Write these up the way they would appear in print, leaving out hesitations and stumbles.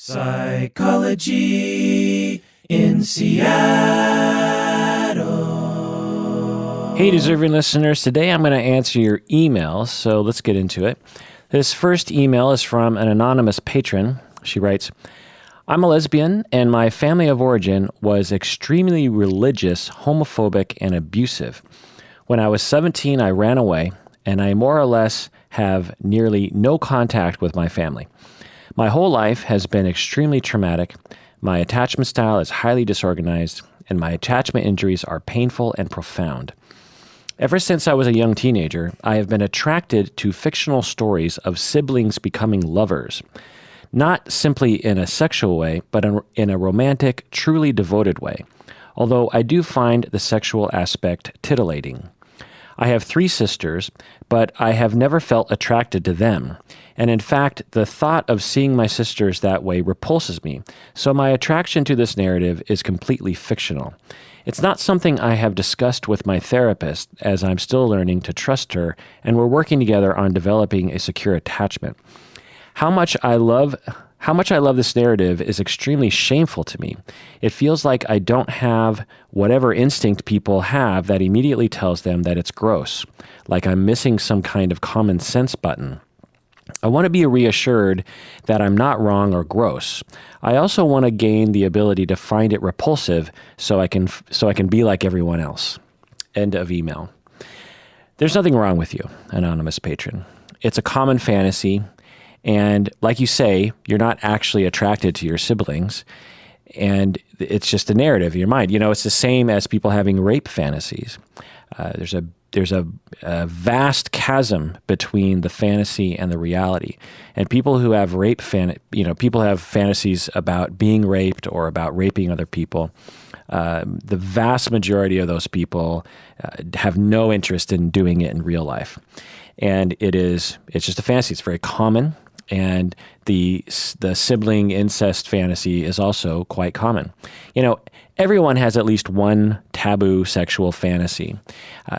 Psychology in Seattle. Hey, deserving listeners. Today I'm going to answer your emails, so let's get into it. This first email is from an anonymous patron. She writes, I'm a lesbian, and my family of origin was extremely religious, homophobic, and abusive. When I was 17, I ran away, and I more or less have nearly no contact with my family. My whole life has been extremely traumatic. My attachment style is highly disorganized, and my attachment injuries are painful and profound. Ever since I was a young teenager, I have been attracted to fictional stories of siblings becoming lovers, not simply in a sexual way, but in a romantic, truly devoted way, although I do find the sexual aspect titillating. I have 3 sisters, but I have never felt attracted to them. And in fact, the thought of seeing my sisters that way repulses me. So my attraction to this narrative is completely fictional. It's not something I have discussed with my therapist, as I'm still learning to trust her, and we're working together on developing a secure attachment. How much I love this narrative is extremely shameful to me. It feels like I don't have whatever instinct people have that immediately tells them that it's gross, like I'm missing some kind of common sense button. I want to be reassured that I'm not wrong or gross. I also want to gain the ability to find it repulsive so I can be like everyone else. End of email. There's nothing wrong with you, anonymous patron. It's a common fantasy. And like you say, you're not actually attracted to your siblings, and it's just a narrative in your mind. You know, it's the same as people having rape fantasies. There's a vast chasm between the fantasy and the reality. And people who have people have fantasies about being raped or about raping other people. The vast majority of those people have no interest in doing it in real life. And it's just a fantasy. It's very common. And the sibling incest fantasy is also quite common. You know, everyone has at least one taboo sexual fantasy,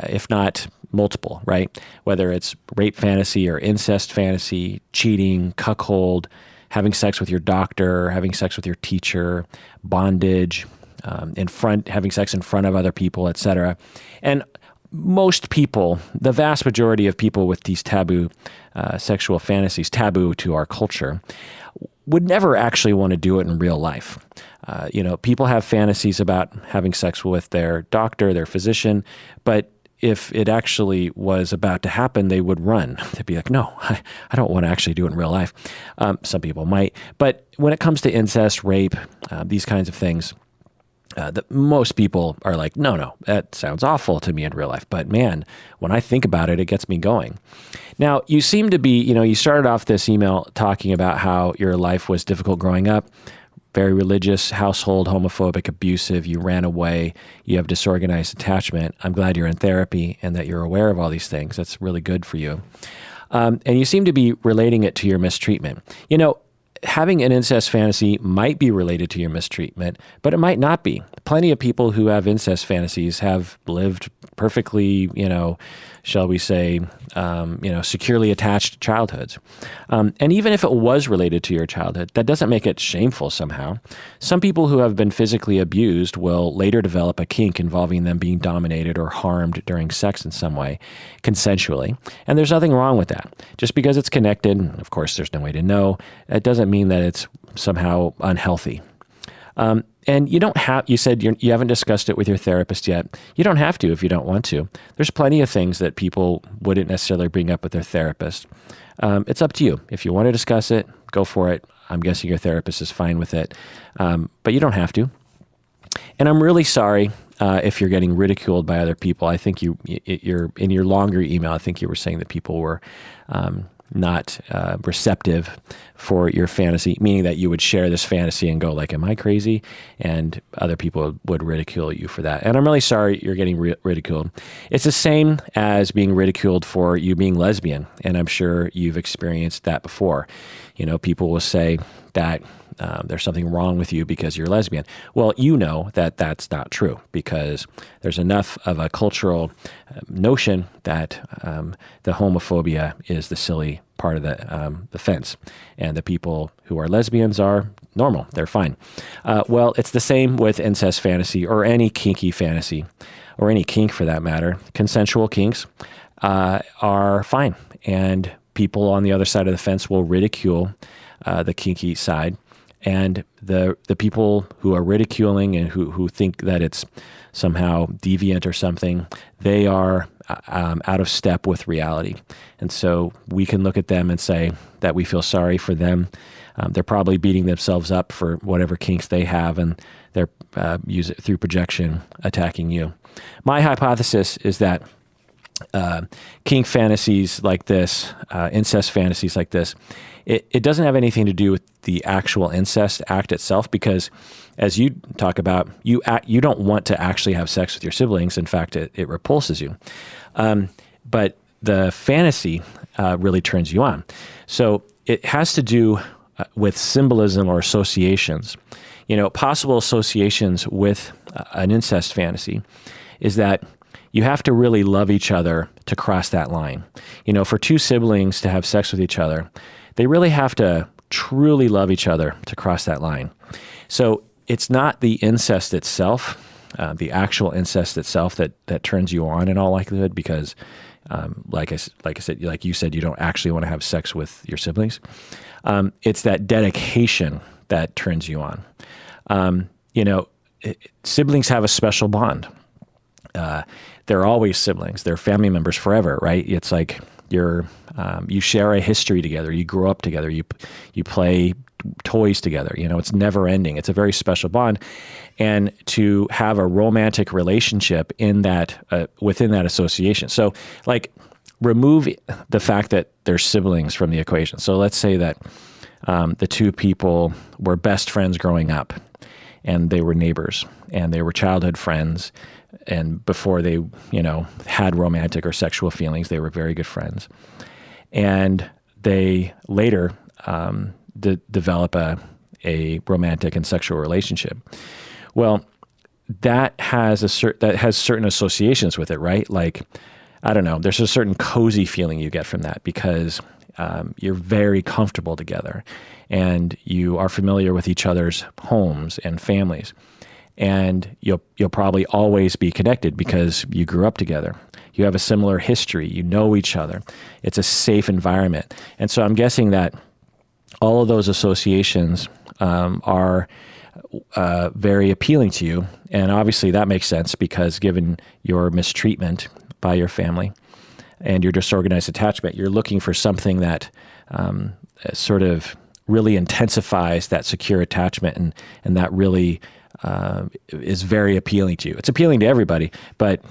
if not multiple, right? Whether it's rape fantasy or incest fantasy, cheating, cuckold, having sex with your doctor, having sex with your teacher, bondage, having sex in front of other people, etc. And most people, the vast majority of people with these taboo sexual fantasies, taboo to our culture, would never actually want to do it in real life. People have fantasies about having sex with their doctor, their physician, but if it actually was about to happen, they would run. They'd be like, no, I don't want to actually do it in real life. Some people might. But when it comes to incest, rape, these kinds of things, most people are like, no, that sounds awful to me in real life. But man, when I think about it, it gets me going. Now, you seem to be, you started off this email talking about how your life was difficult growing up, very religious household, homophobic, abusive. You ran away. You have disorganized attachment. I'm glad you're in therapy and that you're aware of all these things. That's really good for you. And you seem to be relating it to your mistreatment. Having an incest fantasy might be related to your mistreatment, but it might not be. Plenty of people who have incest fantasies have lived perfectly, shall we say, securely attached childhoods. And even if it was related to your childhood, that doesn't make it shameful somehow. Some people who have been physically abused will later develop a kink involving them being dominated or harmed during sex in some way, consensually. And there's nothing wrong with that. Just because it's connected, of course, there's no way to know, it doesn't mean that it's somehow unhealthy. And you said you haven't discussed it with your therapist yet. You don't have to if you don't want to. There's plenty of things that people wouldn't necessarily bring up with their therapist. It's up to you. If you want to discuss it, go for it. I'm guessing your therapist is fine with it. But you don't have to. And I'm really sorry if you're getting ridiculed by other people. I think you're in your longer email, I think you were saying that people were not receptive for your fantasy, meaning that you would share this fantasy and go like, am I crazy? And other people would ridicule you for that. And I'm really sorry you're getting ridiculed. It's the same as being ridiculed for you being lesbian. And I'm sure you've experienced that before. People will say that there's something wrong with you because you're lesbian. Well, that that's not true because there's enough of a cultural notion that the homophobia is the silly part of the fence. And the people who are lesbians are normal. They're fine. Well, it's the same with incest fantasy or any kinky fantasy or any kink for that matter. Consensual kinks are fine. And people on the other side of the fence will ridicule the kinky side. And the people who are ridiculing and who think that it's somehow deviant or something, they are out of step with reality. And so we can look at them and say that we feel sorry for them. They're probably beating themselves up for whatever kinks they have, and they're use it through projection attacking you. My hypothesis is that kink fantasies like this, incest fantasies like this, it doesn't have anything to do with the actual incest act itself, because as you talk about, you don't want to actually have sex with your siblings. In fact, it repulses you. But the fantasy really turns you on. So it has to do with symbolism or associations. Possible associations with an incest fantasy is that you have to really love each other to cross that line. For two siblings to have sex with each other, they really have to truly love each other to cross that line. So it's not the incest itself, the actual incest itself that turns you on in all likelihood, because like you said, you don't actually want to have sex with your siblings. It's that dedication that turns you on. Siblings have a special bond. They're always siblings. They're family members forever, right? It's like you share a history together. You grow up together. You play toys together. It's never ending. It's a very special bond. And to have a romantic relationship in that within that association. So, remove the fact that they're siblings from the equation. So let's say that the two people were best friends growing up, and they were neighbors, and they were childhood friends. And before they, had romantic or sexual feelings, they were very good friends. And they later develop a romantic and sexual relationship. Well, that has certain associations with it, right? I don't know, there's a certain cozy feeling you get from that because you're very comfortable together, and you are familiar with each other's homes and families. And you'll probably always be connected because you grew up together. You have a similar history. You know each other. It's a safe environment. And so I'm guessing that all of those associations are very appealing to you. And obviously that makes sense because given your mistreatment by your family and your disorganized attachment, you're looking for something that sort of really intensifies that secure attachment and that really is very appealing to you. It's appealing to everybody, but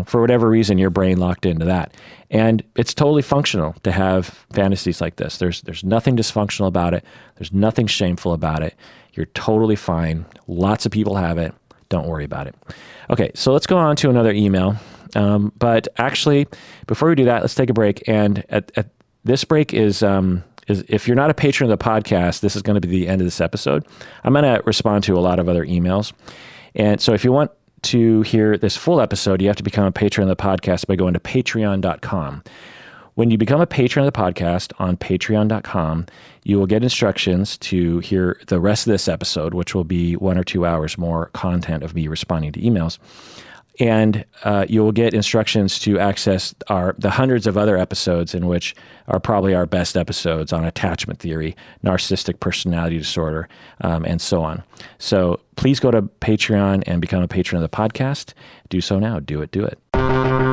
for whatever reason, your brain locked into that. And it's totally functional to have fantasies like this. There's nothing dysfunctional about it. There's nothing shameful about it. You're totally fine. Lots of people have it. Don't worry about it. Okay, so let's go on to another email. But actually, before we do that, let's take a break. And at this break is if you're not a patron of the podcast, this is going to be the end of this episode. I'm going to respond to a lot of other emails. And so if you want to hear this full episode, you have to become a patron of the podcast by going to patreon.com. When you become a patron of the podcast on patreon.com, you will get instructions to hear the rest of this episode, which will be 1 or 2 hours more content of me responding to emails. And you will get instructions to access the hundreds of other episodes in which are probably our best episodes on attachment theory, narcissistic personality disorder, and so on. So please go to Patreon and become a patron of the podcast. Do so now. Do it.